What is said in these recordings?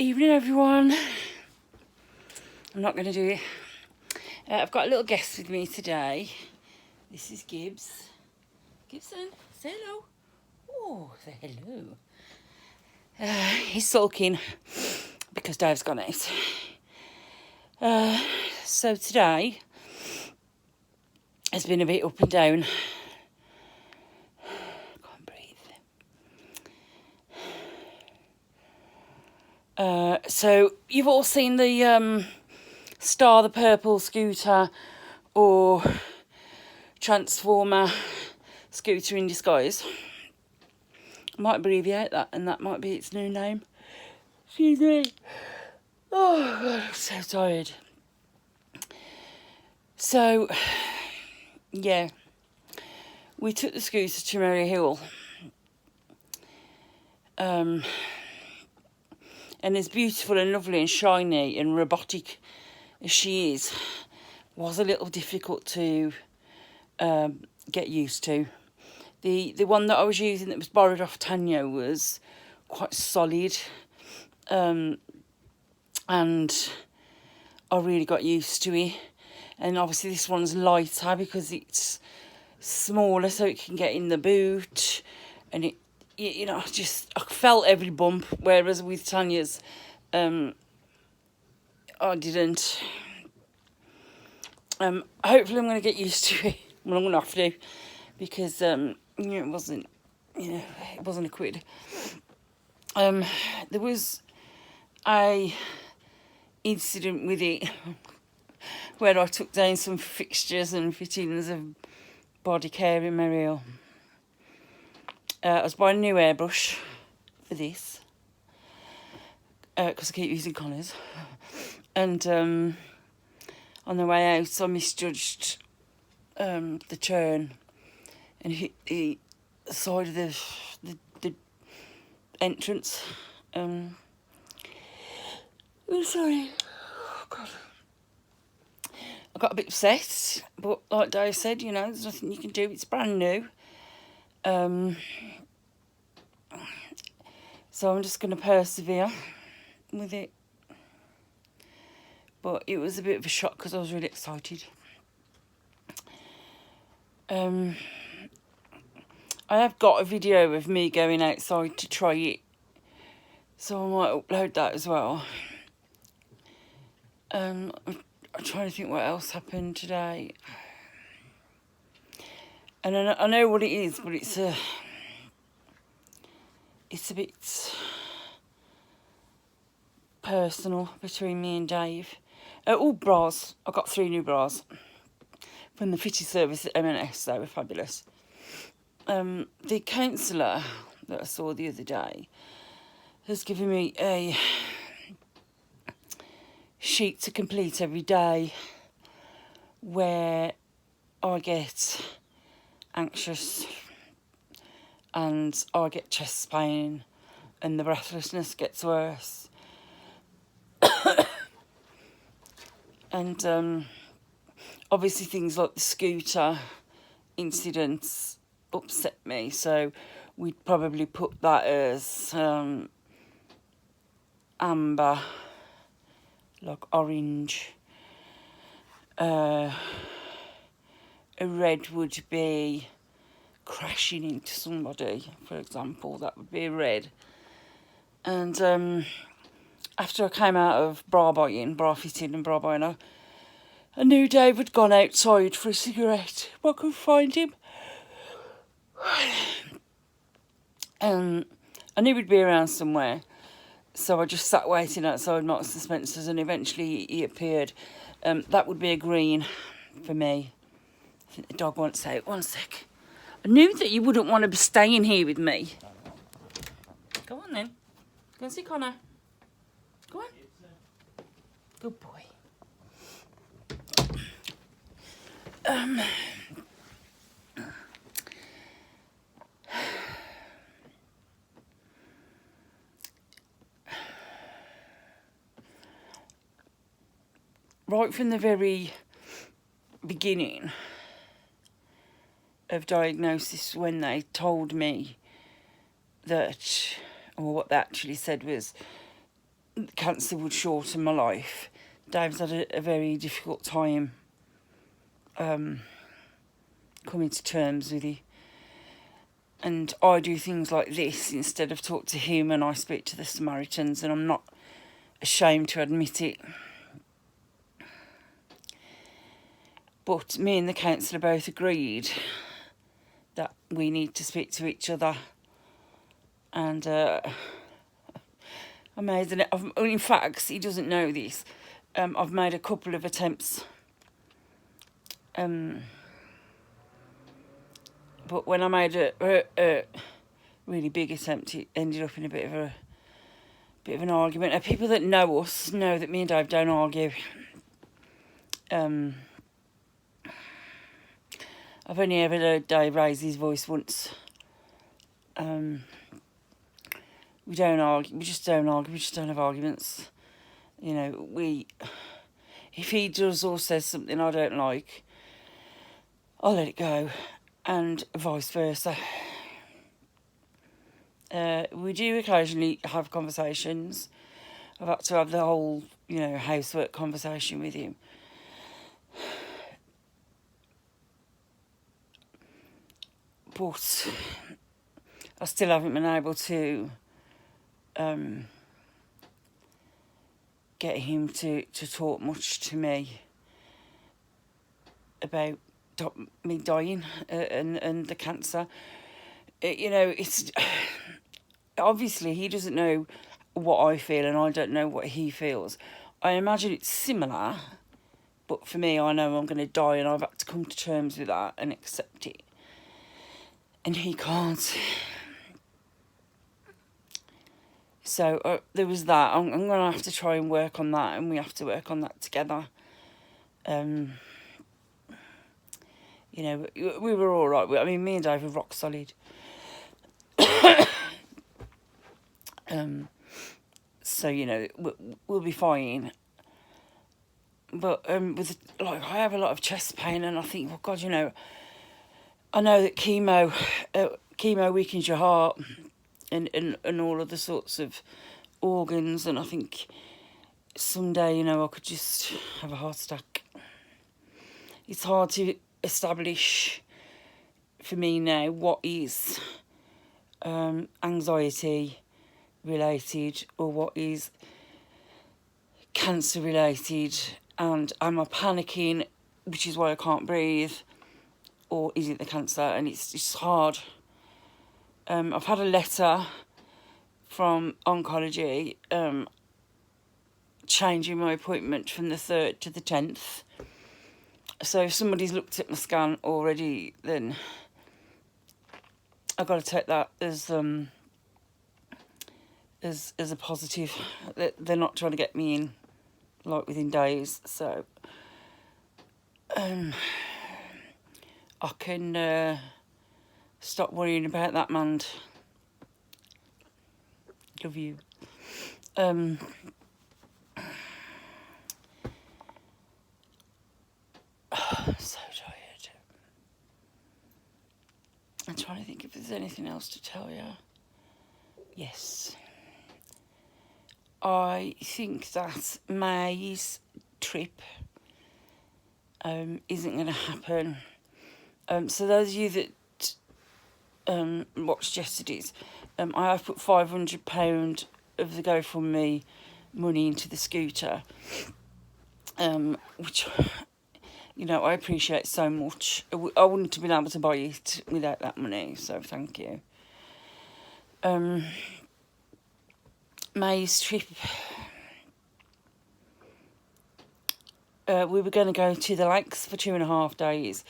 Evening, everyone. I'm not going to do it. I've got a little guest with me today. This is Gibbs. Gibson, say hello. Oh, say hello. He's sulking because Dave's gone out. So today has been a bit up and down. Can't breathe. So you've all seen the Star the Purple scooter or Transformer scooter in disguise. I might abbreviate that, and that might be its new name. Excuse me. Oh, God, I'm so tired. So, yeah, we took the scooter to Mary Hill. And as beautiful and lovely and shiny and robotic as she is, was a little difficult to get used to. The one that I was using that was borrowed off Tanya was quite solid, and I really got used to it. And obviously this one's lighter because it's smaller, so it can get in the boot, and it, you know, I felt every bump, whereas with Tanya's, I didn't. Hopefully I'm going to get used to it. Well, I'm going to have to, because it wasn't a quid. There was a incident with it where I took down some fixtures and fittings of body care in Mariel. I was buying a new airbrush for this because I keep using Connor's, and on the way out I misjudged the turn and hit the side of the entrance. I'm sorry. Oh, God. I got a bit upset, but like Dave said, you know, there's nothing you can do. It's brand new. So I'm just going to persevere with it. But it was a bit of a shock because I was really excited. I have got a video of me going outside to try it, so I might upload that as well. I'm trying to think what else happened today. And I know what it is, but it's a bit personal between me and Dave. All bras. I got 3 new bras from the fitting service at M&S. They were fabulous. The counsellor that I saw the other day has given me a sheet to complete every day where I get anxious and I get chest pain and the breathlessness gets worse. And obviously things like the scooter incidents upset me, so we'd probably put that as amber, like orange. A red would be crashing into somebody, for example. That would be a red. And after I came out of bra fitting and bra buying, I knew Dave had gone outside for a cigarette, but I couldn't find him. I knew he'd be around somewhere, so I just sat waiting outside Marks and Spencer's, and eventually he appeared. That would be a green for me. I think the dog wants out. One sec. I knew that you wouldn't want to stay in here with me. Go on then. Go and see Connor. Go on. Good boy. Right from the very beginning of diagnosis, when they told me that, or what they actually said was cancer would shorten my life. Dave's had a very difficult time coming to terms with it. And I do things like this instead of talk to him, and I speak to the Samaritans, and I'm not ashamed to admit it. But me and the counsellor both agreed that we need to speak to each other. And amazing. In fact, he doesn't know this. I've made a couple of attempts. But when I made a really big attempt, it ended up in a bit of an argument. And people that know us know that me and Dave don't argue. I've only ever heard Dave raise his voice once. We don't argue. We just don't argue. We just don't have arguments. You know, if he does or says something I don't like, I'll let it go, and vice versa. We do occasionally have conversations. I've had to have the whole, housework conversation with him. But I still haven't been able to get him to talk much to me about me dying and the cancer. It's obviously he doesn't know what I feel, and I don't know what he feels. I imagine it's similar, but for me, I know I'm going to die, and I've had to come to terms with that and accept it. And he can't. So there was that. I'm going to have to try and work on that, and we have to work on that together. We were all right. I mean, me and Dave were rock solid. So, we'll be fine. But I have a lot of chest pain, and I think, well, God, I know that chemo weakens your heart and all of the sorts of organs, and I think someday, I could just have a heart attack. It's hard to establish for me now what is anxiety related or what is cancer related, and am I panicking, which is why I can't breathe, or is it the cancer? And it's just hard. I've had a letter from oncology changing my appointment from the 3rd to the 10th. So if somebody's looked at my scan already, then I've got to take that as a positive. They're not trying to get me in like within days, so I can stop worrying about that, man. Love you. I'm so tired. I'm trying to think if there's anything else to tell you. Yes. I think that May's trip isn't going to happen. So those of you that watched yesterday's, I have put £500 of the GoFundMe money into the scooter, which, I appreciate so much. I wouldn't have been able to buy it without that money, so thank you. May's trip, we were going to go to the lakes for 2.5 days,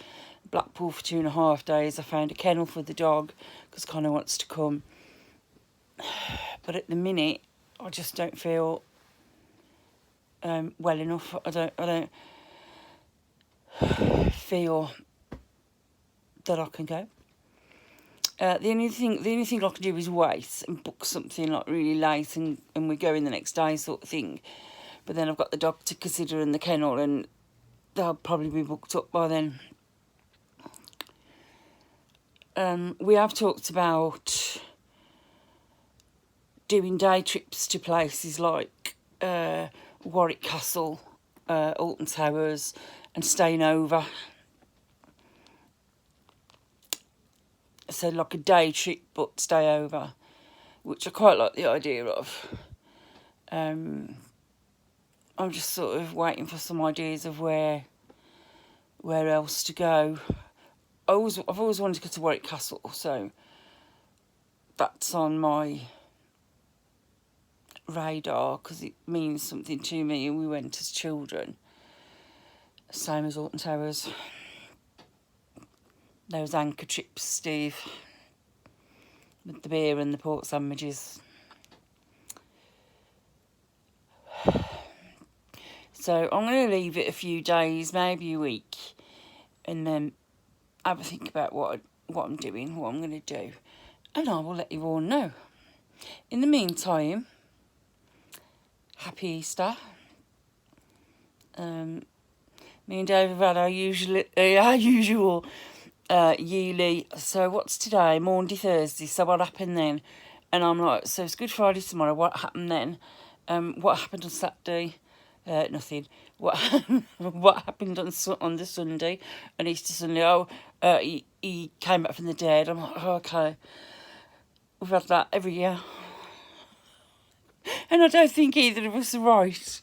Blackpool for 2.5 days. I found a kennel for the dog because Connor wants to come, but at the minute I just don't feel well enough. I don't feel that I can go. The only thing I can do is wait and book something like really late and we go in the next day sort of thing. But then I've got the dog to consider and the kennel, and they'll probably be booked up by then. We have talked about doing day trips to places like Warwick Castle, Alton Towers, and staying over. So like a day trip, but stay over, which I quite like the idea of. I'm just sort of waiting for some ideas of where else to go. I've always wanted to go to Warwick Castle, so that's on my radar because it means something to me, and we went as children. Same as Alton Towers. Those anchor trips, Steve, with the beer and the pork sandwiches. So I'm going to leave it a few days, maybe a week, and then have a think about what I'm doing, what I'm going to do, and I will let you all know. In the meantime, happy Easter. Me and Dave have had our usual yearly. So what's today? Monday, Thursday. So what happened then? And I'm like, so it's Good Friday tomorrow. What happened then? What happened on Saturday? Nothing. What happened on the Sunday? And Easter Sunday? Oh, he came back from the dead. I'm like, oh, okay. We've had that every year. And I don't think either of us are right.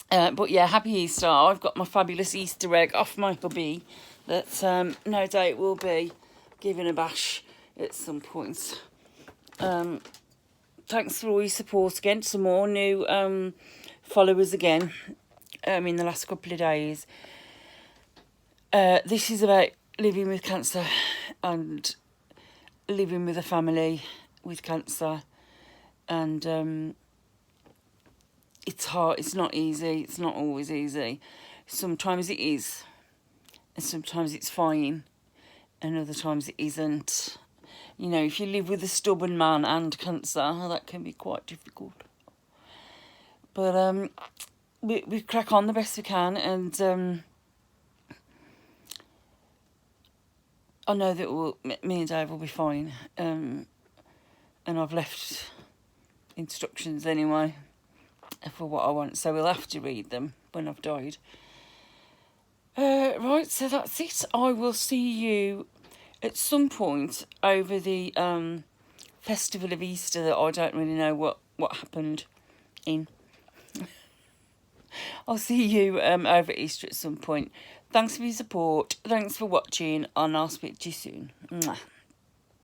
But yeah, happy Easter. I've got my fabulous Easter egg off my hubby that no doubt will be giving a bash at some point. Thanks for all your support again. Some more new followers again in the last couple of days. This is about living with cancer and living with a family with cancer. And it's hard. It's not easy. It's not always easy. Sometimes it is. And sometimes it's fine. And other times it isn't. You know, if you live with a stubborn man and cancer, that can be quite difficult. But we crack on the best we can, and I know that me and Dave will be fine. And I've left instructions anyway for what I want, so we'll have to read them when I've died. Right, so that's it. I will see you at some point over the festival of Easter that I don't really know what happened in. I'll see you over Easter at some point. Thanks for your support. Thanks for watching, and I'll speak to you soon. Mwah.